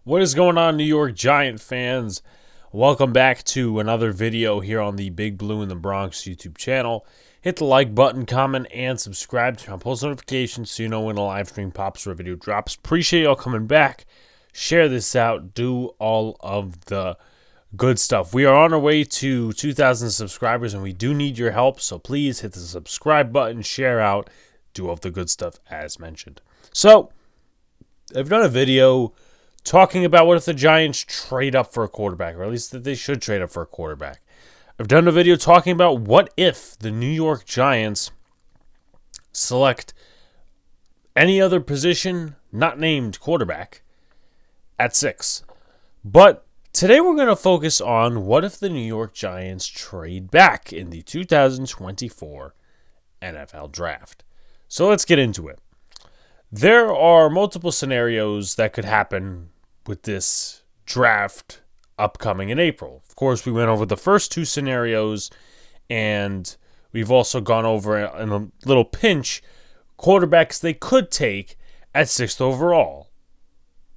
What is going on, New York Giant fans? Welcome back to another video here on the Big Blue in the Bronx YouTube channel. Hit the like button, comment, and subscribe to my post notifications so you know when a live stream pops or a video drops. Appreciate y'all coming back. Share this out. Do all of the good stuff. We are on our way to 2,000 subscribers, and we do need your help. So please hit the subscribe button, share out, do all of the good stuff as mentioned. So, I've done a video talking about what if the Giants trade up for a quarterback, or at least that they should trade up for a quarterback. I've done a video talking about what if the New York Giants select any other position not named quarterback at 6. But today we're going to focus on what if the New York Giants trade back in the 2024 NFL Draft. So let's get into it. There are multiple scenarios that could happen with this draft upcoming in April. Of course, we went over the first two scenarios, and we've also gone over in a little pinch quarterbacks they could take at 6th overall.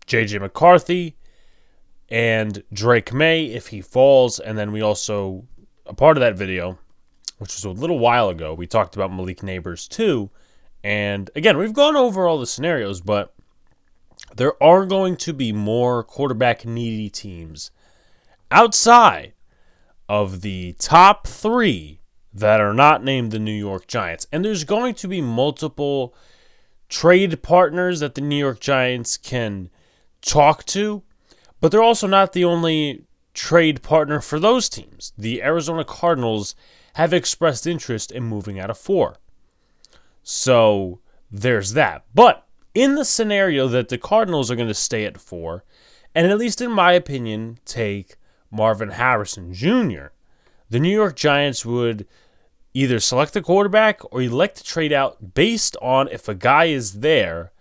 J.J. McCarthy and Drake May if he falls, and then we also, a part of that video, which was a little while ago, we talked about Malik Nabers too. And again, we've gone over all the scenarios, but there are going to be more quarterback needy teams outside of the top 3 that are not named the New York Giants. And there's going to be multiple trade partners that the New York Giants can talk to, but they're also not the only trade partner for those teams. The Arizona Cardinals have expressed interest in moving out of 4. So there's that. But in the scenario that the Cardinals are going to stay at 4, and at least in my opinion, take Marvin Harrison Jr., the New York Giants would either select a quarterback or elect to trade out based on if a guy is there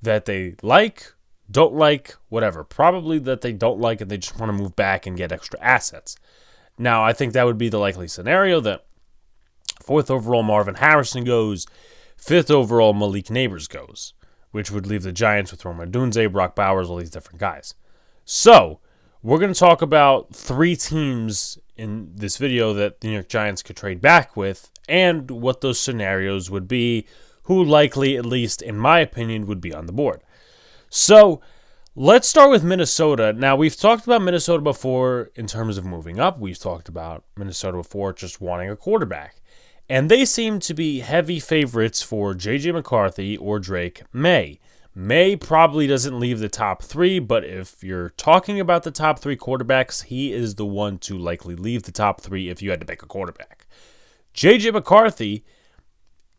that they like, don't like, whatever. Probably that they don't like and they just want to move back and get extra assets. Now, I think that would be the likely scenario that 4th overall Marvin Harrison goes, 5th overall Malik Nabers goes, which would leave the Giants with Rome Odunze, Brock Bowers, all these different guys. So, we're going to talk about 3 teams in this video that the New York Giants could trade back with and what those scenarios would be, who likely, at least in my opinion, would be on the board. So, let's start with Minnesota. Now, we've talked about Minnesota before in terms of moving up. We've talked about Minnesota before just wanting a quarterback. And they seem to be heavy favorites for J.J. McCarthy or Drake May. May probably doesn't leave the top 3, but if you're talking about the top 3 quarterbacks, he is the one to likely leave the top 3 if you had to pick a quarterback. J.J. McCarthy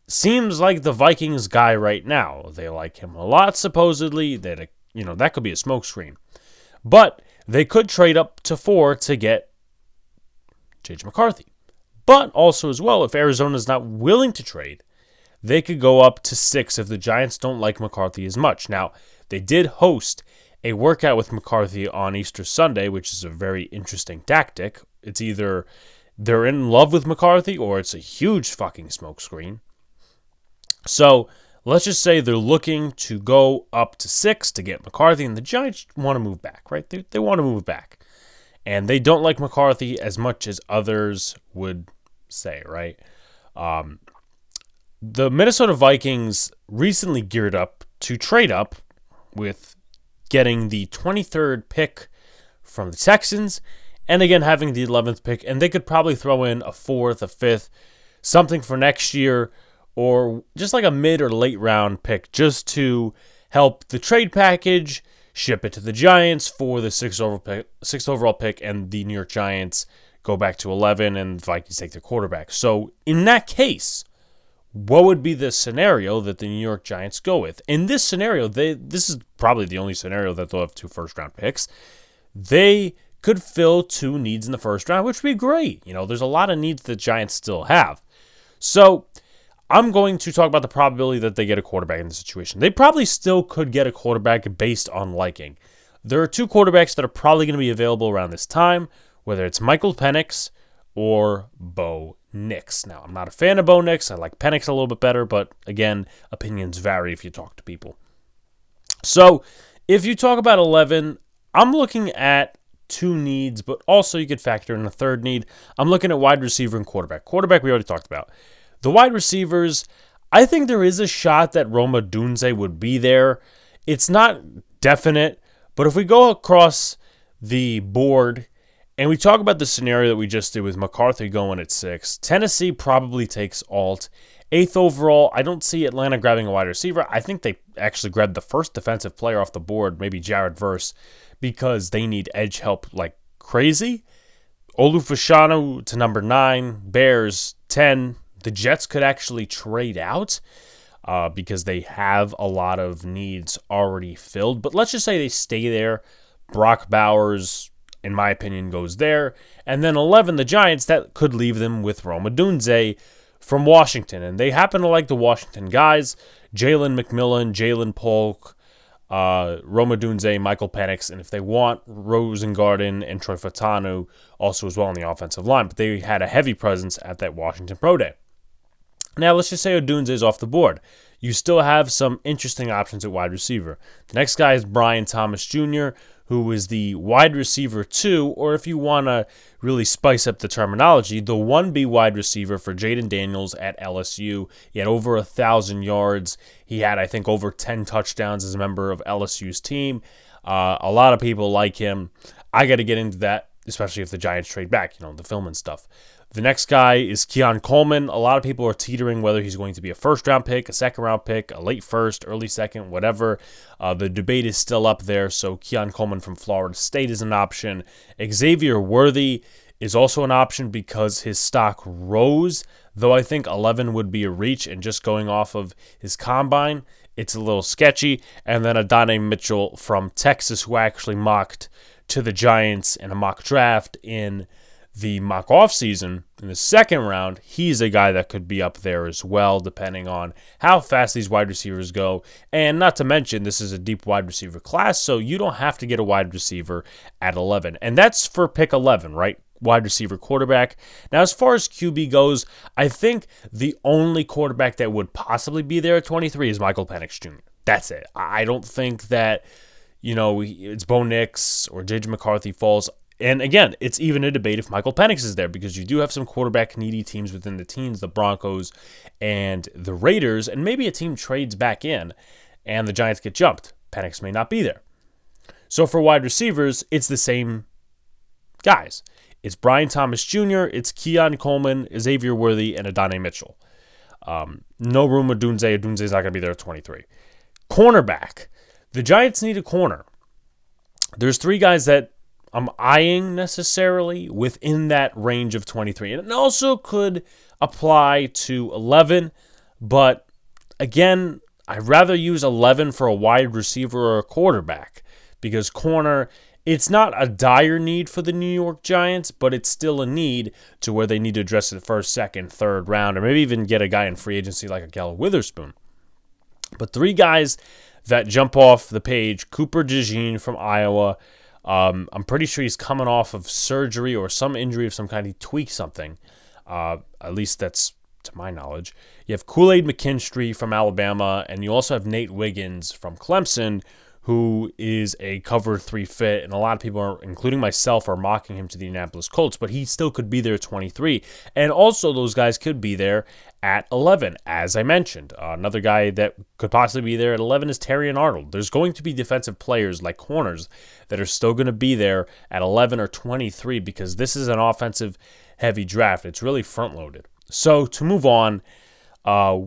seems like the Vikings guy right now. They like him a lot, supposedly. That could be a smokescreen. But they could trade up to 4 to get J.J. McCarthy. But also as well, if Arizona's not willing to trade, they could go up to 6 if the Giants don't like McCarthy as much. Now, they did host a workout with McCarthy on Easter Sunday, which is a very interesting tactic. It's either they're in love with McCarthy or it's a huge fucking smokescreen. So, let's just say they're looking to go up to 6 to get McCarthy, and the Giants want to move back, right? They want to move back. And they don't like McCarthy as much as others would say, right? The Minnesota Vikings recently geared up to trade up with getting the 23rd pick from the Texans and again having the 11th pick, and they could probably throw in a 4th, a 5th, something for next year, or just like a mid or late round pick just to help the trade package, ship it to the Giants for the 6th overall pick, and the New York Giants go back to 11, and the Vikings take their quarterback. So, in that case, what would be the scenario that the New York Giants go with? In this scenario, this is probably the only scenario that they'll have 2 first-round picks. They could fill 2 needs in the first round, which would be great. There's a lot of needs the Giants still have. So, I'm going to talk about the probability that they get a quarterback in this situation. They probably still could get a quarterback based on liking. There are 2 quarterbacks that are probably going to be available around this time, whether it's Michael Penix or Bo Nix. Now, I'm not a fan of Bo Nix. I like Penix a little bit better, but again, opinions vary if you talk to people. So, if you talk about 11, I'm looking at two needs, but also you could factor in a third need. I'm looking at wide receiver and quarterback. Quarterback, we already talked about. The wide receivers, I think there is a shot that Rome Odunze would be there. It's not definite, but if we go across the board and we talk about the scenario that we just did with McCarthy going at 6, Tennessee probably takes Alt. 8th overall, I don't see Atlanta grabbing a wide receiver. I think they actually grabbed the first defensive player off the board, maybe Jared Verse, because they need edge help like crazy. Olufashanu to number 9, Bears 10. The Jets could actually trade out because they have a lot of needs already filled. But let's just say they stay there. Brock Bowers, in my opinion, goes there. And then 11, the Giants, that could leave them with Rome Odunze from Washington. And they happen to like the Washington guys. Jalen McMillan, Jalen Polk, Rome Odunze, Michael Penix, and if they want, Rosengarten and Troy Fautanu also as well on the offensive line. But they had a heavy presence at that Washington Pro Day. Now, let's just say Odunze is off the board. You still have some interesting options at wide receiver. The next guy is Brian Thomas Jr., who is the wide receiver 2, or if you want to really spice up the terminology, the 1B wide receiver for Jaden Daniels at LSU. He had over 1,000 yards. He had, I think, over 10 touchdowns as a member of LSU's team. A lot of people like him. I got to get into that, especially if the Giants trade back, the film and stuff. The next guy is Keon Coleman. A lot of people are teetering whether he's going to be a first-round pick, a second-round pick, a late first, early second, whatever. The debate is still up there, so Keon Coleman from Florida State is an option. Xavier Worthy is also an option because his stock rose, though I think 11 would be a reach, and just going off of his combine, it's a little sketchy. And then Adonai Mitchell from Texas, who actually mocked to the Giants in a mock draft in the mock offseason in the second round. He's a guy that could be up there as well, depending on how fast these wide receivers go. And not to mention, this is a deep wide receiver class, so you don't have to get a wide receiver at 11. And that's for pick 11, right? Wide receiver, quarterback. Now, as far as QB goes, I think the only quarterback that would possibly be there at 23 is Michael Penix Jr. That's it. I don't think that, it's Bo Nix or J.J. McCarthy falls. And again, it's even a debate if Michael Penix is there because you do have some quarterback-needy teams within the teams, the Broncos and the Raiders, and maybe a team trades back in and the Giants get jumped. Penix may not be there. So for wide receivers, it's the same guys. It's Brian Thomas Jr., it's Keon Coleman, Xavier Worthy, and Adonai Mitchell. No room Odunze. Odunze's not going to be there at 23. Cornerback. The Giants need a corner. There's 3 guys that I'm eyeing necessarily within that range of 23. And it also could apply to 11, but again, I'd rather use 11 for a wide receiver or a quarterback because corner, it's not a dire need for the New York Giants, but it's still a need to where they need to address it first, second, third round, or maybe even get a guy in free agency like a Gallo Witherspoon. But 3 guys that jump off the page: Cooper DeJean from Iowa. I'm pretty sure he's coming off of surgery or some injury of some kind. He tweaked something. At least that's to my knowledge. You have Kool-Aid McKinstry from Alabama, and you also have Nate Wiggins from Clemson, who is a cover 3 fit, and a lot of people, including myself, are mocking him to the Indianapolis Colts, but he still could be there at 23. And also those guys could be there at 11, as I mentioned. Another guy that could possibly be there at 11 is Terrion Arnold. There's going to be defensive players like corners that are still going to be there at 11 or 23 because this is an offensive-heavy draft. It's really front-loaded. So to move on,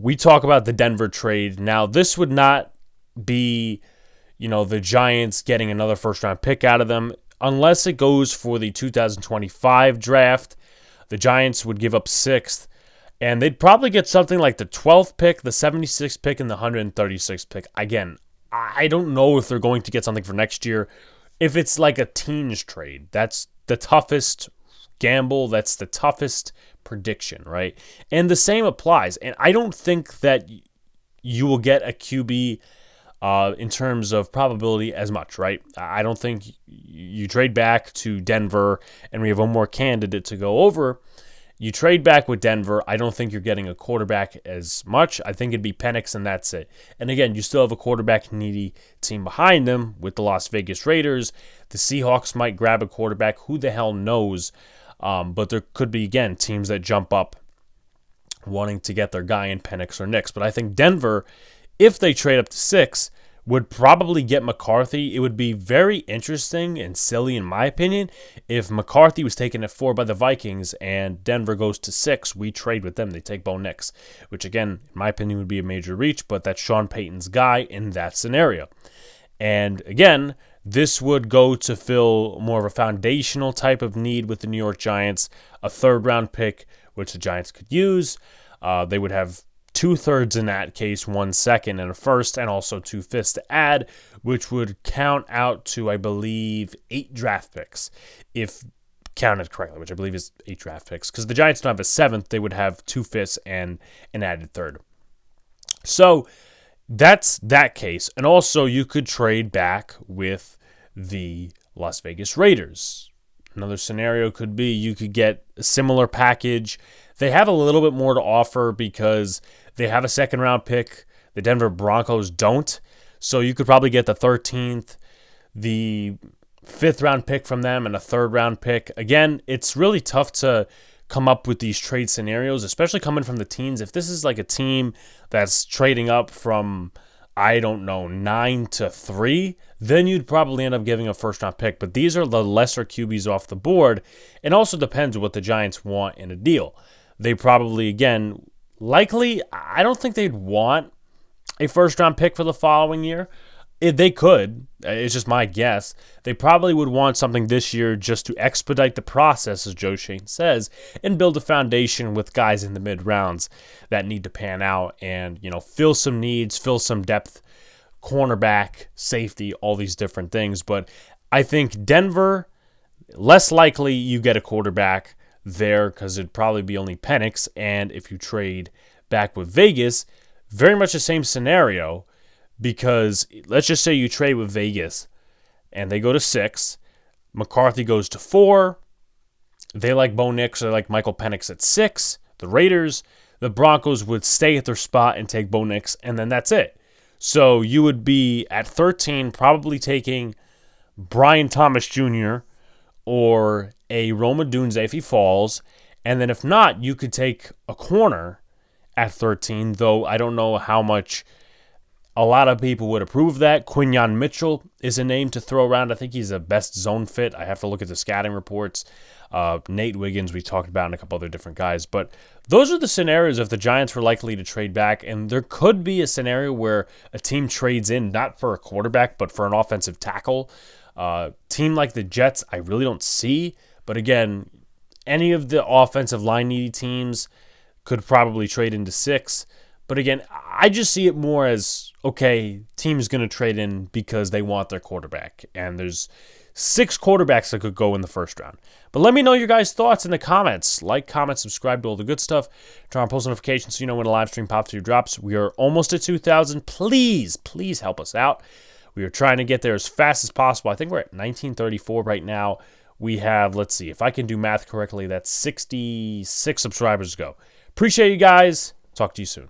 we talk about the Denver trade. Now, this would not be the Giants getting another first-round pick out of them. Unless it goes for the 2025 draft, the Giants would give up 6th, and they'd probably get something like the 12th pick, the 76th pick, and the 136th pick. Again, I don't know if they're going to get something for next year. If it's like a teens trade, that's the toughest gamble. That's the toughest prediction, right? And the same applies. And I don't think that you will get a QB in terms of probability as much, right? I don't think you trade back to Denver and we have one more candidate to go over You trade back with Denver. I don't think you're getting a quarterback as much. I think it'd be Penix, and that's it. And again, you still have a quarterback-needy team behind them with the Las Vegas Raiders. The Seahawks might grab a quarterback. Who the hell knows? But there could be, again, teams that jump up wanting to get their guy in Penix or Nix. But I think Denver, if they trade up to 6, would probably get McCarthy. It would be very interesting and silly, in my opinion, if McCarthy was taken at 4 by the Vikings and Denver goes to 6. We trade with them. They take Bo Nix, which, again, in my opinion, would be a major reach, but that's Sean Payton's guy in that scenario. And, again, this would go to fill more of a foundational type of need with the New York Giants, a third-round pick, which the Giants could use. They would have 2/3 in that case, 1 second and a first, and also 2 fifths to add, which would count out to, I believe, 8 draft picks, if counted correctly, which I believe is 8 draft picks. Because the Giants don't have a 7th, they would have 2 fifths and an added third. So that's that case. And also, you could trade back with the Las Vegas Raiders. Another scenario could be you could get a similar package. They have a little bit more to offer because they have a second-round pick. The Denver Broncos don't. So you could probably get the 13th, the 5th-round pick from them, and a 3rd-round pick. Again, it's really tough to come up with these trade scenarios, especially coming from the teams. If this is like a team that's trading up from, I don't know, 9 to 3, then you'd probably end up giving a first-round pick. But these are the lesser QBs off the board. It also depends what the Giants want in a deal. They probably, again, likely, I don't think they'd want a first-round pick for the following year. They could. It's just my guess. They probably would want something this year just to expedite the process, as Joe Schoen says, and build a foundation with guys in the mid-rounds that need to pan out and, fill some needs, fill some depth, cornerback, safety, all these different things. But I think Denver, less likely you get a quarterback there because it'd probably be only Penix. And if you trade back with Vegas, very much the same scenario, because let's just say you trade with Vegas and they go to 6, McCarthy goes to 4, they like Bo Nix or like Michael Penix at 6, the Raiders, the Broncos would stay at their spot and take Bo Nix, and then that's it. So you would be at 13 probably taking Brian Thomas Jr. or a Rome Odunze if he falls, and then if not, you could take a corner at 13, though I don't know how much a lot of people would approve of that. Quinyon Mitchell is a name to throw around. I think he's a best zone fit. I have to look at the scouting reports. Nate Wiggins, we talked about, and a couple other different guys. But those are the scenarios if the Giants were likely to trade back. And there could be a scenario where a team trades in, not for a quarterback, but for an offensive tackle. Team like the Jets, I really don't see. But again, any of the offensive line needy teams could probably trade into 6. But again, I just see it more as, okay, team's going to trade in because they want their quarterback. And there's 6 quarterbacks that could go in the first round. But let me know your guys' thoughts in the comments. Like, comment, subscribe to all the good stuff. Turn on post notifications so you know when a live stream pops or drops. We are almost at 2,000. Please help us out. We are trying to get there as fast as possible. I think we're at 1934 right now. We have, let's see, if I can do math correctly, that's 66 subscribers to go. Appreciate you guys. Talk to you soon.